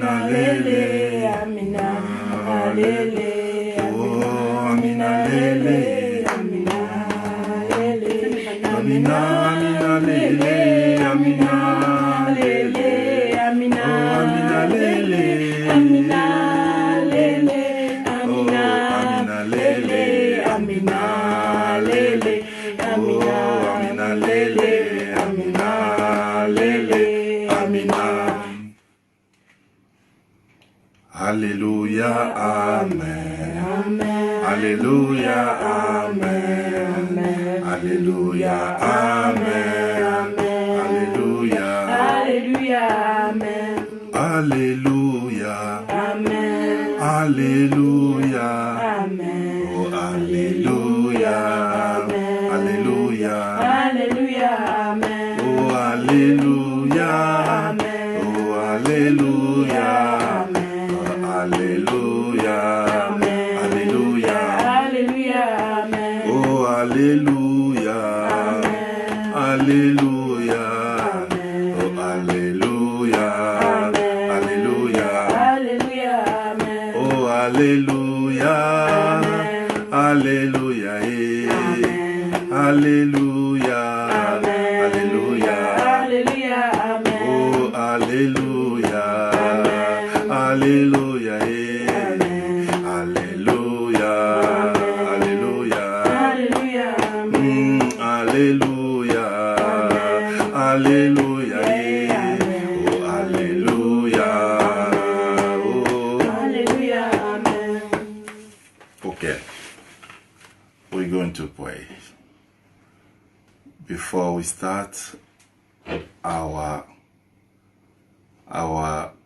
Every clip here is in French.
Amina lele, Amina, alele, oh, Amina lele, Amina lele, Amina, Amina lele, Amina lele, Amina, oh, Amina lele, Amina lele, Amina lele, Amina lele, Amina lele, Amina lele, Amina. Alléluia, Amen. Amen. Alléluia, Amen. Amen. Alléluia, Amen. Amen. Alléluia. Alléluia, Amen. Alléluia. Amen. Alléluia. Amen. Oh, Alléluia. Amen. Alléluia. Alléluia, Amen. Oh, Alléluia. Amen. Oh, Alléluia. Alléluia, Alléluia, Alléluia, Amen. Oh, Alléluia, Alléluia, oh, Alléluia, Alléluia, Alléluia, Amen. Oh, Alléluia, Alléluia, Alléluia, Alléluia, Alléluia, Amen. Oh, Alléluia, Alléluia. We're going to pray. Before we start our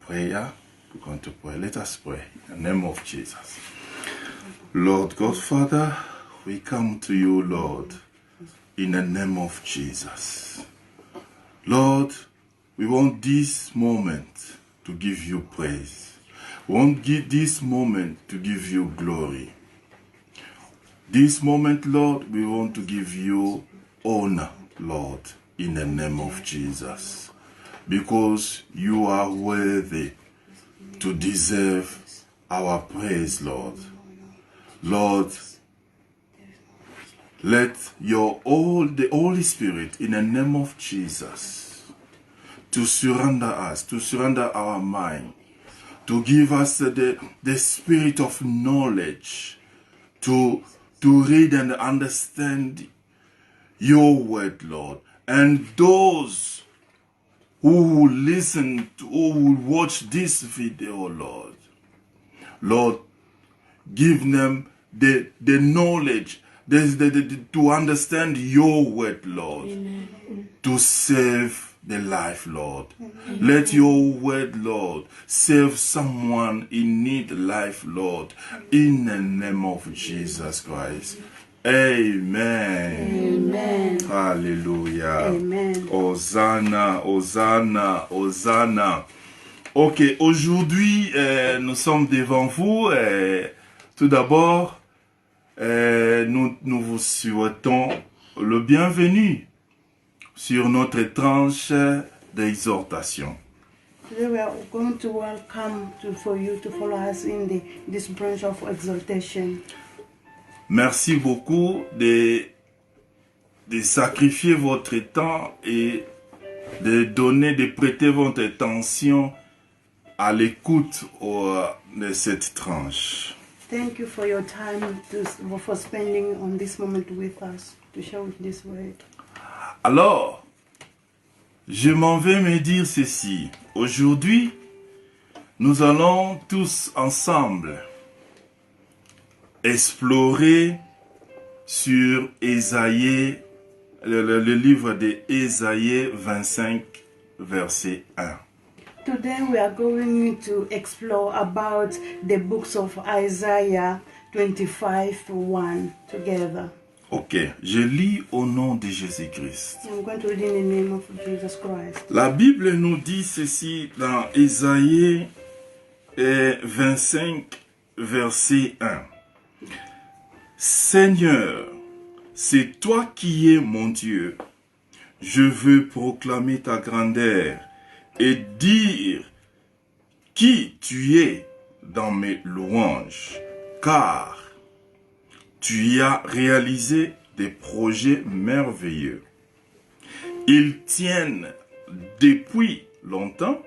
prayer, we're going to pray. Let us pray in the name of Jesus. Lord God, Father, we come to you, Lord, in the name of Jesus. Lord, we want this moment to give you praise. We want this moment to give you glory. This moment, Lord, we want to give you honor, Lord, in the name of Jesus. Because you are worthy to deserve our praise, Lord. Lord, let the Holy Spirit, in the name of Jesus, to surrender us, to surrender our mind, to give us the spirit of knowledge, to read and understand your word, Lord. And those who will listen to, who will watch this video, Lord, give them the knowledge, to understand your word, Lord. Amen. To save the life, Lord. Amen. Let your word, Lord, save someone in need life, Lord, in the name of Jesus Christ. Amen. Amen. Hallelujah. Amen. Hosanna, Hosanna, Hosanna. Ok, aujourd'hui, nous sommes devant vous. Tout d'abord, nous vous souhaitons le bienvenu sur notre tranche d'exhortation. Today we are going to welcome for you to follow us in this branch of exaltation. Merci beaucoup de sacrifier votre temps et de prêter votre attention à l'écoute de cette tranche. Thank you for your time, for spending on this moment with us, to share with this word. Alors, je m'en vais me dire ceci. Aujourd'hui, nous allons tous ensemble explorer sur Ésaïe, le livre de Ésaïe 25, verset 1. Today we are going to explore about the books of Isaiah 25:1 together. Ok, je lis au nom de Jésus-Christ. I'm going to read in the name of Jesus Christ. La Bible nous dit ceci dans Ésaïe 25, verset 1. Seigneur, c'est toi qui es mon Dieu. Je veux proclamer ta grandeur et dire Qui tu es dans mes louanges, car tu y as réalisé des projets merveilleux. Ils tiennent depuis longtemps,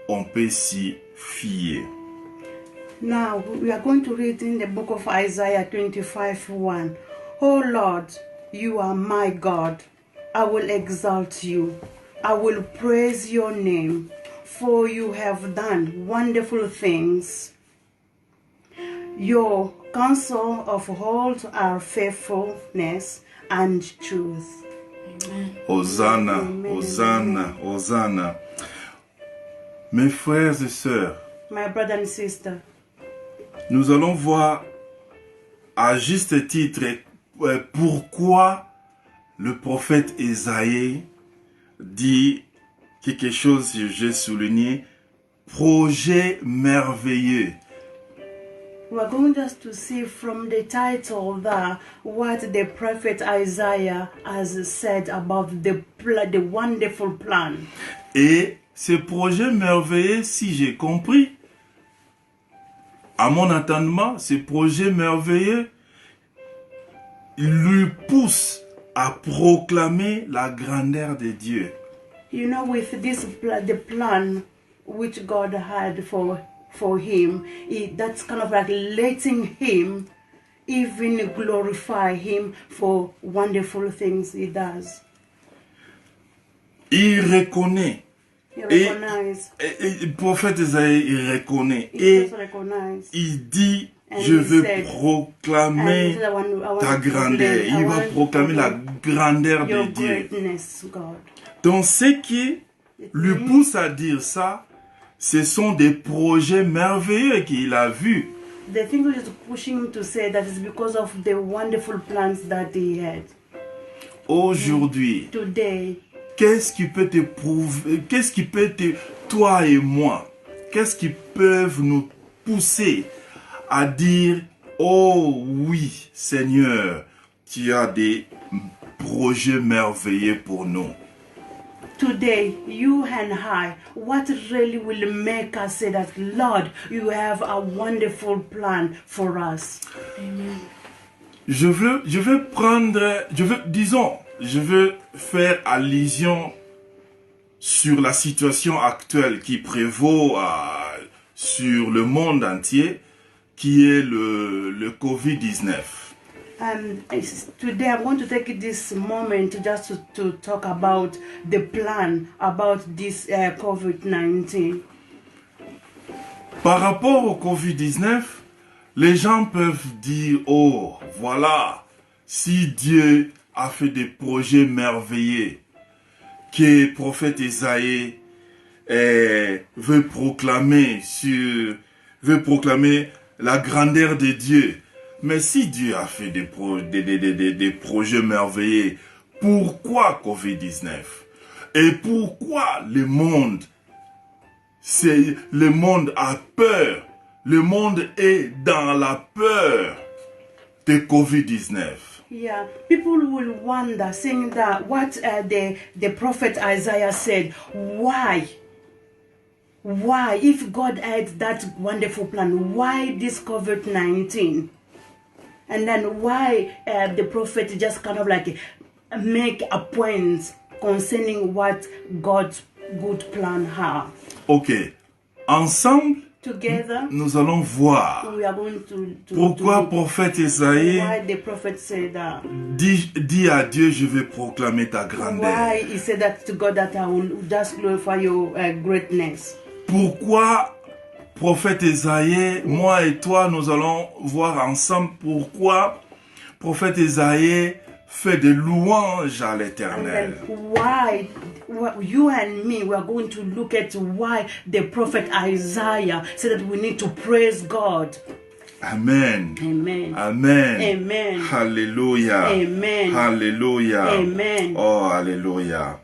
on peut s'y fier. Now we are going to read in the book of Isaiah 25:1. Oh Lord, you are my God. I will exalt you. I will praise your name, for you have done wonderful things. Your counsel of old are faithfulness and truth. Hosanna, Amen. Hosanna, Hosanna. Mes frères et sœurs, My brother and sister, nous allons voir à juste titre pourquoi le prophète Ésaïe dit quelque chose que j'ai souligné, projet merveilleux. we are going just to see from the title there what the prophet Isaiah has said about the wonderful plan. Et ce projet merveilleux, si j'ai compris, à mon entendement, ce projet merveilleux lui pousse à proclamer la grandeur de Dieu. You know, with this the plan which God had for him, that's kind of like letting him even glorify him for wonderful things he does. Il reconnaît. He Et, recognizes. et le prophète Isaïe, il reconnaît. He Et just recognized. il dit, And je he veux said, proclamer I want ta to grandeur. proclaim- I Il va want to proclamer la proclaim grandeur your de Dieu. greatness, God. Donc ce qui lui pousse à dire ça, ce sont des projets merveilleux qu'il a vus. The thing that is pushing him to say that is because of the wonderful plans that he had. Aujourd'hui, Today, qu'est-ce qui peut te prouver, toi et moi, qu'est-ce qui peuvent nous pousser à dire, oh oui, Seigneur, tu as des projets merveilleux pour nous. today, you and I, what really will make us say that, Lord, you have a wonderful plan for us? Je veux faire allusion sur la situation actuelle qui prévaut sur le monde entier, qui est le Covid-19. Today, I'm going to take this moment to talk about the plan about this COVID-19. Par rapport au Covid-19, les gens peuvent dire, oh, voilà, si Dieu a fait des projets merveilleux, que le prophète Ésaïe veut proclamer la grandeur de Dieu. Mais si Dieu a fait des projets merveilleux, pourquoi Covid-19? Et pourquoi le monde a peur? Le monde est dans la peur de Covid-19. Yeah, people will wonder, saying that what the prophet Isaiah said, why, if God had that wonderful plan, why this COVID-19? And then why the prophet just kind of like make a point concerning what God's good plan have. Ok, ensemble, Together, nous allons voir we are going to pourquoi prophète Ésaïe why the prophet said that. dit à Dieu, je vais proclamer ta grandeur. Why he said that to God, that I will just glorify your greatness. Pourquoi prophète Ésaïe, moi et toi, nous allons voir ensemble pourquoi prophète Ésaïe fait des louanges à And l'Éternel. then why you and me, we are going to look at why the prophet Isaiah said that we need to praise God. Amen. Amen. Amen. Amen. Alléluia. Amen. Alléluia. Amen. Oh, alléluia.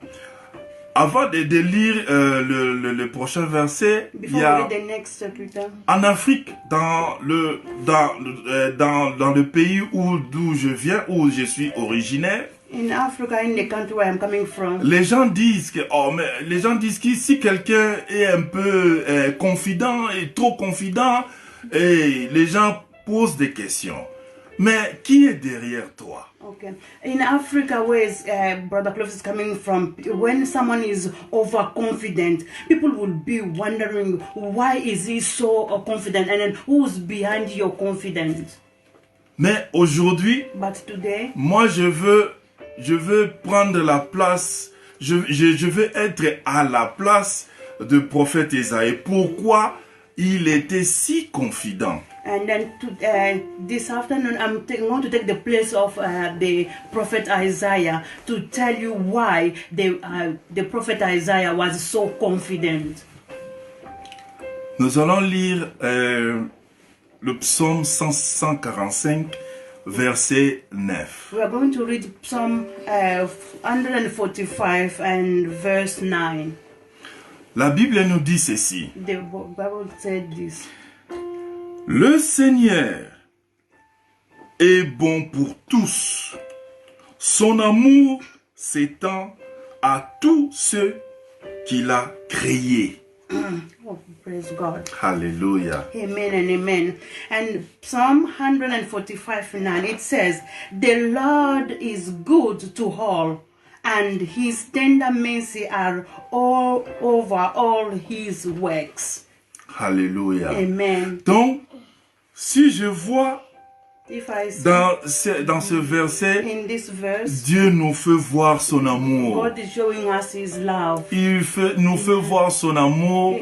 Avant de lire le prochain verset, il Before y we a read the next scripture, en Afrique, dans le pays d'où je viens, où je suis originaire, In Africa, in the country where I'm coming from, les gens disent que si quelqu'un est un peu confident et trop confident, et les gens posent des questions. Mais qui est derrière toi? okay. In Africa, where Brother Clovis is coming from, when someone is overconfident, people will be wondering why is he so confident, and then who's behind your confidence. Mais aujourd'hui, But today, moi je veux prendre la place, je veux être à la place du prophète Isaïe. Pourquoi il était si confident? and then this afternoon, I'm going to take the place of the prophet Isaiah to tell you why the prophet Isaiah was so confident. Nous allons lire le psaume 145, verset 9. We are going to read Psalm 145 and verse 9. La Bible nous dit ceci. The Bible said this. Le Seigneur est bon pour tous. Son amour s'étend à tous ceux qu'il a créés. Oh, praise God. Hallelujah. Amen and amen. And Psalm 145:9, it says, "The Lord is good to all, and his tender mercy are all over all his works." Hallelujah. Amen. Donc, si je vois If I see dans ce verset, in this verse, Dieu nous fait voir son amour. God is showing us his love. Nous fait voir son amour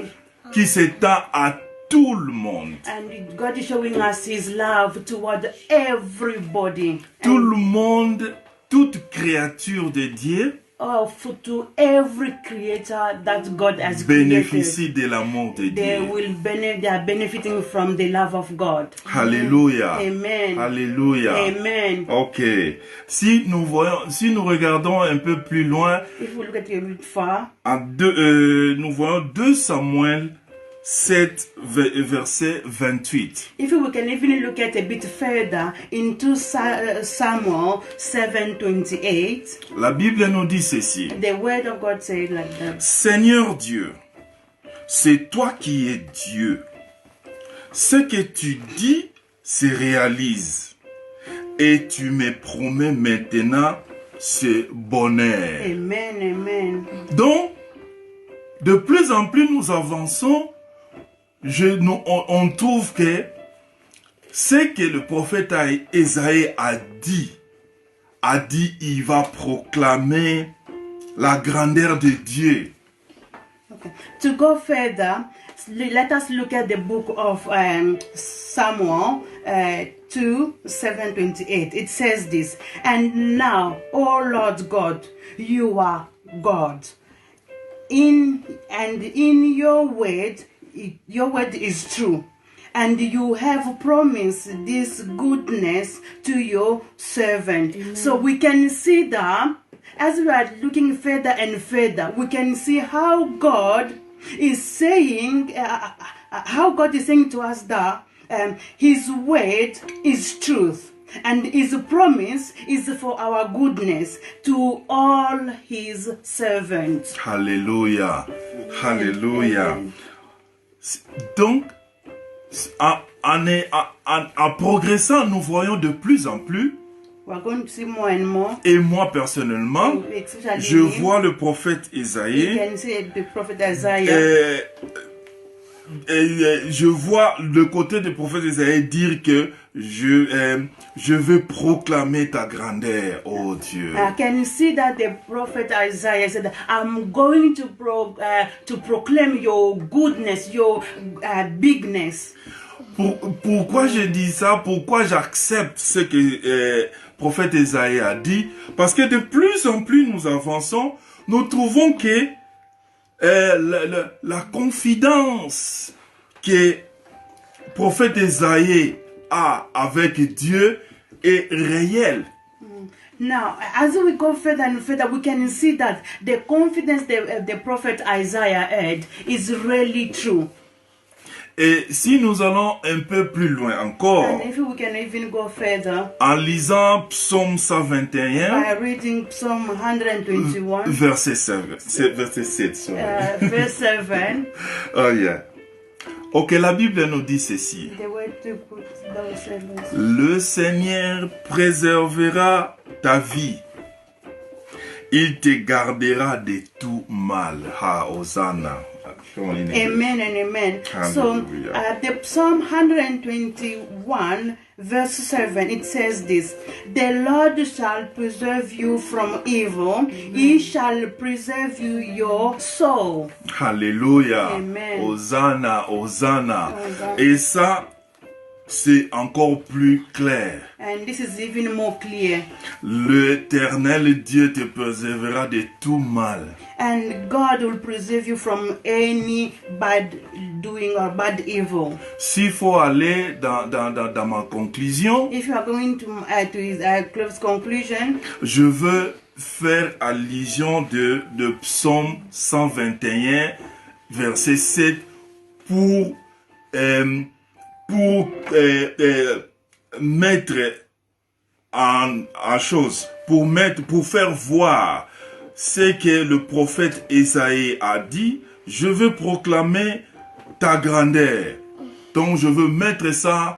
qui s'étend à tout le monde. And God is showing us his love toward everybody. Tout le monde, toute créature de Dieu To every creator that God has bénéficie created. de l'amour de They Dieu. they are benefiting from the love of God. Alléluia. Amen. Alléluia. Amen. Ok. Si nous regardons un peu plus loin, If we look at it a bit far, nous voyons 2 Samuel 7, verset 28. if we can even look at a bit further into Samuel 7:28, La Bible nous dit ceci. the word of God says like that. Seigneur Dieu, c'est toi qui es Dieu. Ce que tu dis se réalise. Et tu me promets maintenant ce bonheur. Amen, amen. Donc, de plus en plus nous avançons, on trouve que ce que le prophète Isaïe a dit, il va proclamer la grandeur de Dieu. Okay. To go further, let us look at the book of Samuel 2:7-28. It says this, "And now, O Lord God, you are God. In your word is true, and you have promised this goodness to your servant." Amen. So we can see that as we are looking further and further, we can see how God is saying, to us that his word is truth. And his promise is for our goodness to all his servants. Hallelujah. Hallelujah. Amen. Donc, en progressant, nous voyons de plus en plus. We're going to see more and more. Et moi personnellement, je vois le prophète Isaïe. You can see the prophet Isaiah. Je vois le côté du prophète Isaïe dire que je veux proclamer ta grandeur, oh Dieu. I can see that the prophet Isaiah said, "I'm going to proclaim your goodness, your bigness." Pourquoi je dis ça? Pourquoi j'accepte ce que le prophète Isaïe a dit? Parce que de plus en plus nous avançons, nous trouvons que la confidence que le prophète Isaïe a avec Dieu est réelle. Now, as we go further and further, we can see that the confidence the prophet Isaiah had is really true. Et si nous allons un peu plus loin encore, And if we can even go further en lisant Psaume 121, by reading Psalm 121, verset 7, verset 7, sorry. verse 7, Oh yeah. Ok, la Bible nous dit ceci. the way to put those servants. Le Seigneur préservera ta vie. Il te gardera de tout mal. Ha, Hosanna. Amen and amen. Hallelujah. So, the Psalm 121, verse 7, it says this: The Lord shall preserve you from evil, He shall preserve you your soul. Alléluia. Amen. Hosanna, Hosanna. Hosanna. Et ça, c'est encore plus clair. And this is even more clear. L'Éternel Dieu te préservera de tout mal. And God will preserve you from any bad doing or bad evil. S'il faut aller dans ma conclusion, If you are going to his close conclusion, je veux faire allusion de Psaume 121, verset 7, pour mettre en chose, pour faire voir ce que le prophète Ésaïe a dit. Je veux proclamer ta grandeur. Donc je veux mettre ça